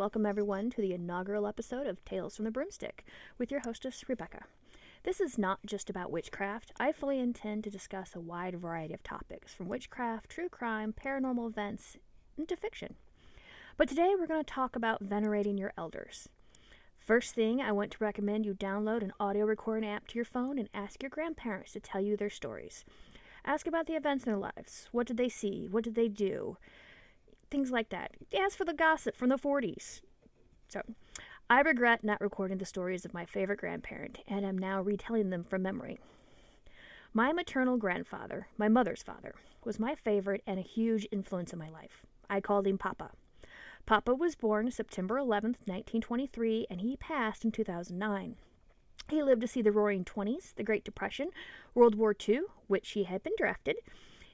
welcome everyone to the inaugural episode of Tales from the Broomstick with your hostess, Rebecca. This is not just about witchcraft. I fully intend to discuss a wide variety of topics, from witchcraft, true crime, paranormal events, into fiction. But today we're going to talk about venerating your elders. First thing, I want to recommend you download an audio recording app to your phone and ask your grandparents to tell you their stories. Ask about the events in their lives. What did they see? What did they do? Things like that. Ask for the gossip from the 40s. So, I regret not recording the stories of my favorite grandparent, and am now retelling them from memory. My maternal grandfather, my mother's father, was my favorite and a huge influence in my life. I called him Papa. Papa was born September 11th, 1923, and he passed in 2009. He lived to see the Roaring Twenties, the Great Depression, World War II, which he had been drafted.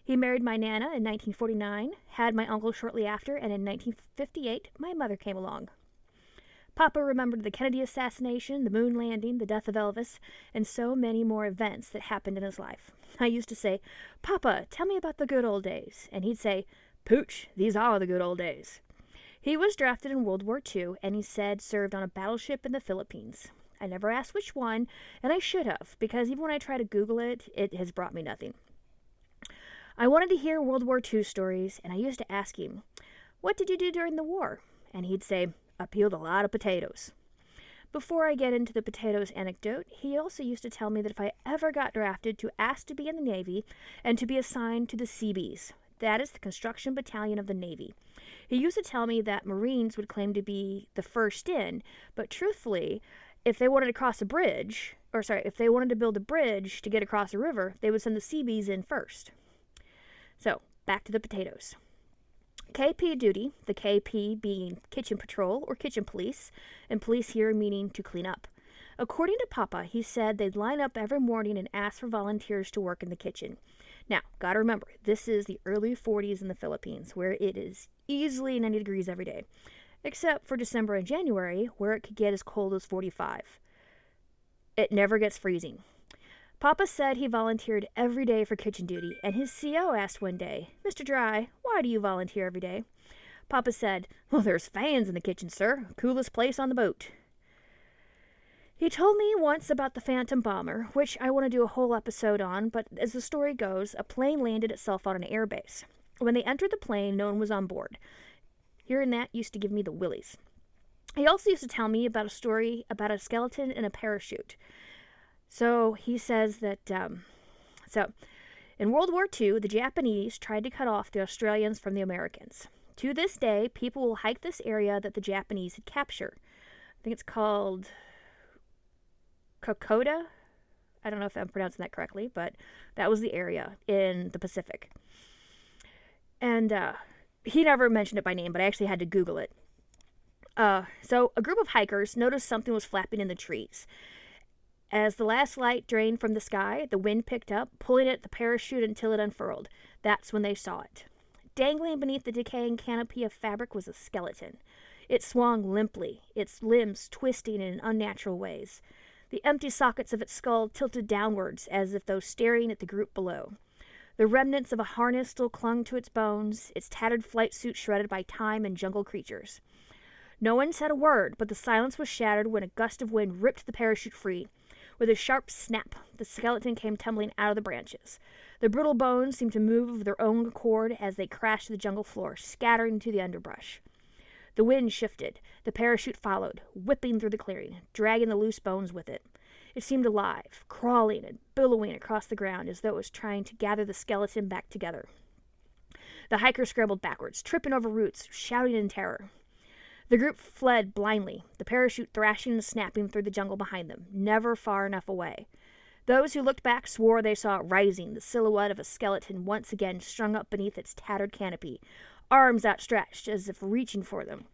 He married my Nana in 1949, had my uncle shortly after, and in 1958, my mother came along. Papa remembered the Kennedy assassination, the moon landing, the death of Elvis, and so many more events that happened in his life. I used to say, "Papa, tell me about the good old days," and he'd say, "Pooch, these are the good old days." He was drafted in World War II, and he said served on a battleship in the Philippines. I never asked which one, and I should have, because even when I try to Google it, it has brought me nothing. I wanted to hear World War II stories, and I used to ask him, "What did you do during the war?" And he'd say, "I peeled a lot of potatoes." Before I get into the potatoes anecdote, he also used to tell me that if I ever got drafted, to ask to be in the Navy and to be assigned to the Seabees. That is the construction battalion of the Navy. He used to tell me that Marines would claim to be the first in, but truthfully, if they wanted to cross a bridge, if they wanted to build a bridge to get across a river, they would send the Seabees in first. So, back to the potatoes. KP duty, the KP being kitchen patrol or kitchen police, and police here meaning to clean up. According to Papa, he said they'd line up every morning and ask for volunteers to work in the kitchen. Now, gotta remember, this is the early 40s in the Philippines, where it is easily 90 degrees every day, except for December and January, where it could get as cold as 45. It never gets freezing. Papa said he volunteered every day for kitchen duty, and his CO asked one day, "Mr. Dry, why do you volunteer every day?" Papa said, "Well, there's fans in the kitchen, sir. Coolest place on the boat." He told me once about the Phantom Bomber, which I want to do a whole episode on, but as the story goes, a plane landed itself on an airbase. When they entered the plane, no one was on board. Hearing that used to give me the willies. He also used to tell me about a story about a skeleton in a parachute. So he says that, in World War II, the Japanese tried to cut off the Australians from the Americans. To this day, people will hike this area that the Japanese had captured. I think it's called Kokoda. I don't know if I'm pronouncing that correctly, but that was the area in the Pacific. And he never mentioned it by name, but I actually had to Google it. So a group of hikers noticed something was flapping in the trees. As the last light drained from the sky, the wind picked up, pulling at the parachute until it unfurled. That's when they saw it. Dangling beneath the decaying canopy of fabric was a skeleton. It swung limply, its limbs twisting in unnatural ways. The empty sockets of its skull tilted downwards as if though staring at the group below. The remnants of a harness still clung to its bones, its tattered flight suit shredded by time and jungle creatures. No one said a word, but the silence was shattered when a gust of wind ripped the parachute free. With a sharp snap, the skeleton came tumbling out of the branches. The brittle bones seemed to move of their own accord as they crashed to the jungle floor, scattering into the underbrush. The wind shifted. The parachute followed, whipping through the clearing, dragging the loose bones with it. It seemed alive, crawling and billowing across the ground as though it was trying to gather the skeleton back together. The hikers scrambled backwards, tripping over roots, shouting in terror. The group fled blindly, the parachute thrashing and snapping through the jungle behind them, never far enough away. Those who looked back swore they saw it rising, the silhouette of a skeleton once again strung up beneath its tattered canopy, arms outstretched as if reaching for them.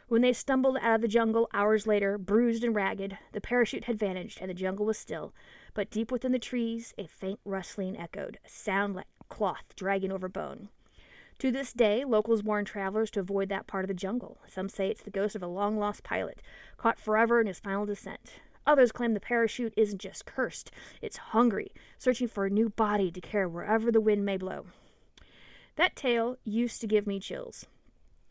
When they stumbled out of the jungle hours later, bruised and ragged, the parachute had vanished and the jungle was still, but deep within the trees a faint rustling echoed, a sound like cloth dragging over bone. To this day, locals warn travelers to avoid that part of the jungle. Some say it's the ghost of a long-lost pilot, caught forever in his final descent. Others claim the parachute isn't just cursed, it's hungry, searching for a new body to carry wherever the wind may blow. That tale used to give me chills.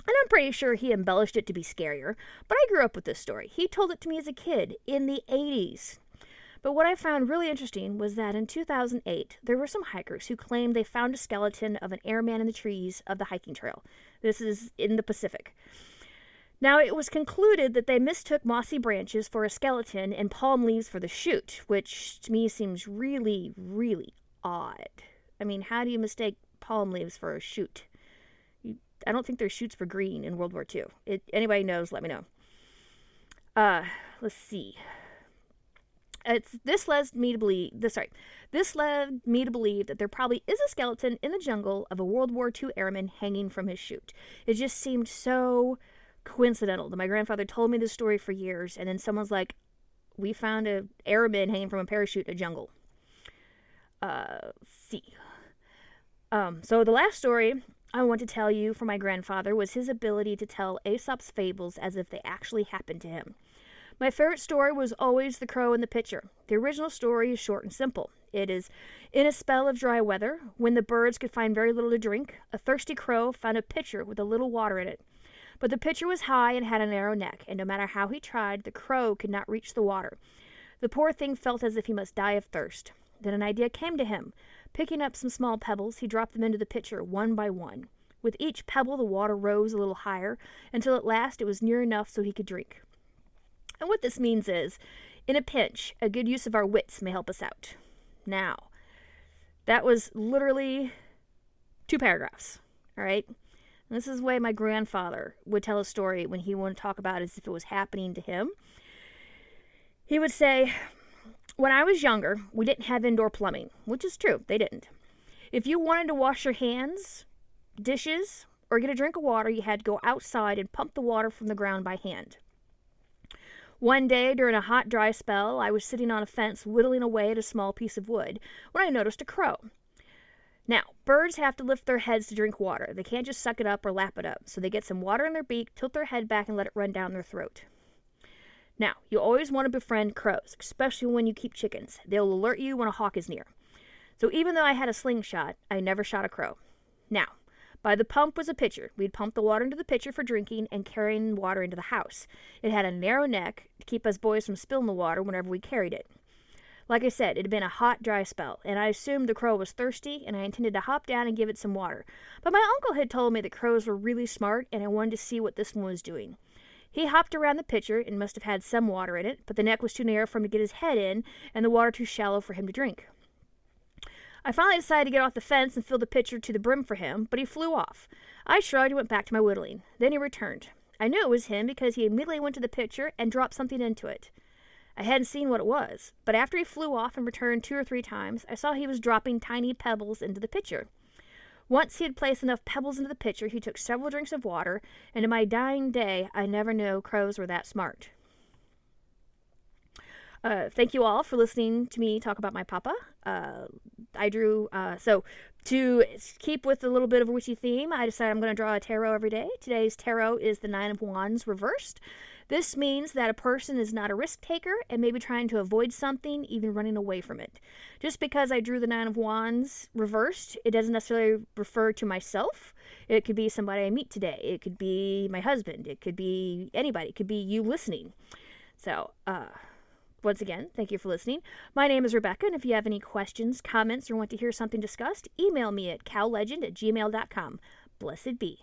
And I'm pretty sure he embellished it to be scarier, but I grew up with this story. He told it to me as a kid in the 80s. But what I found really interesting was that in 2008, there were some hikers who claimed they found a skeleton of an airman in the trees of the hiking trail. This is in the Pacific. Now, it was concluded that they mistook mossy branches for a skeleton and palm leaves for the chute, which to me seems really, really odd. I mean, how do you mistake palm leaves for a chute? I don't think their chutes were green in World War II. Anybody knows, let me know. Let's see. This led me to believe that there probably is a skeleton in the jungle of a World War II airman hanging from his chute. It just seemed so coincidental that my grandfather told me this story for years, and then someone's like, we found an airman hanging from a parachute in a jungle. See. So the last story I want to tell you from my grandfather was his ability to tell Aesop's fables as if they actually happened to him. My favorite story was always The Crow and the Pitcher. The original story is short and simple. It is, in a spell of dry weather, when the birds could find very little to drink, a thirsty crow found a pitcher with a little water in it. But the pitcher was high and had a narrow neck, and no matter how he tried, the crow could not reach the water. The poor thing felt as if he must die of thirst. Then an idea came to him. Picking up some small pebbles, he dropped them into the pitcher one by one. With each pebble, the water rose a little higher, until at last it was near enough so he could drink. And what this means is, in a pinch, a good use of our wits may help us out. Now, that was literally 2 paragraphs, all right? And this is the way my grandfather would tell a story when he wanted to talk about it as if it was happening to him. He would say, when I was younger, we didn't have indoor plumbing, which is true, they didn't. If you wanted to wash your hands, dishes, or get a drink of water, you had to go outside and pump the water from the ground by hand. One day, during a hot, dry spell, I was sitting on a fence whittling away at a small piece of wood when I noticed a crow. Now, birds have to lift their heads to drink water. They can't just suck it up or lap it up, so they get some water in their beak, tilt their head back, and let it run down their throat. Now, you always want to befriend crows, especially when you keep chickens. They'll alert you when a hawk is near. So even though I had a slingshot, I never shot a crow. Now, by the pump was a pitcher. We'd pump the water into the pitcher for drinking and carrying water into the house. It had a narrow neck to keep us boys from spilling the water whenever we carried it. Like I said, it had been a hot, dry spell, and I assumed the crow was thirsty, and I intended to hop down and give it some water. But my uncle had told me that crows were really smart, and I wanted to see what this one was doing. He hopped around the pitcher and must have had some water in it, but the neck was too narrow for him to get his head in, and the water too shallow for him to drink. I finally decided to get off the fence and fill the pitcher to the brim for him, but he flew off. I shrugged and went back to my whittling. Then he returned. I knew it was him because he immediately went to the pitcher and dropped something into it. I hadn't seen what it was, but after he flew off and returned 2 or 3 times, I saw he was dropping tiny pebbles into the pitcher. Once he had placed enough pebbles into the pitcher, he took several drinks of water, and in my dying day, I never knew crows were that smart. Thank you all for listening to me talk about my papa. So to keep with a little bit of a witchy theme, I decided I'm going to draw a tarot every day. Today's tarot is the 9 of Wands reversed. This means that a person is not a risk taker and may be trying to avoid something, even running away from it. Just because I drew the 9 of Wands reversed, it doesn't necessarily refer to myself. It could be somebody I meet today. It could be my husband. It could be anybody. It could be you listening. So, once again, thank you for listening. My name is Rebecca, and if you have any questions, comments, or want to hear something discussed, email me at cowlegend@gmail.com. Blessed be.